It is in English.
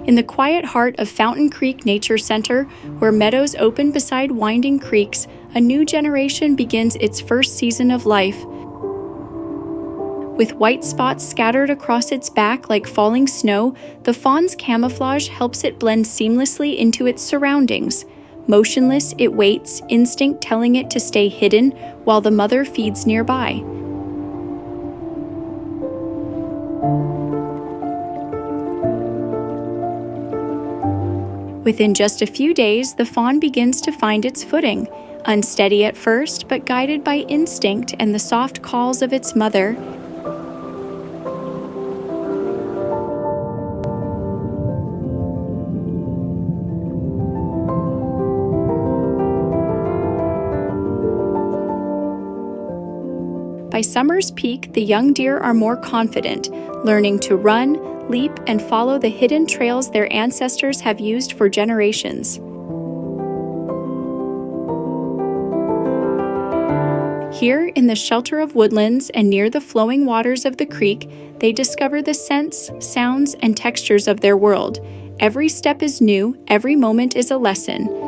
In the quiet heart of Fountain Creek Nature Center, where meadows open beside winding creeks, a new generation begins its first season of life. With white spots scattered across its back like falling snow, the fawn's camouflage helps it blend seamlessly into its surroundings. Motionless, it waits, instinct telling it to stay hidden while the mother feeds nearby. Within just a few days, the fawn begins to find its footing. Unsteady at first, but guided by instinct and the soft calls of its mother, by summer's peak, the young deer are more confident, learning to run, leap, and follow the hidden trails their ancestors have used for generations. Here, in the shelter of woodlands and near the flowing waters of the creek, they discover the scents, sounds, and textures of their world. Every step is new, every moment is a lesson.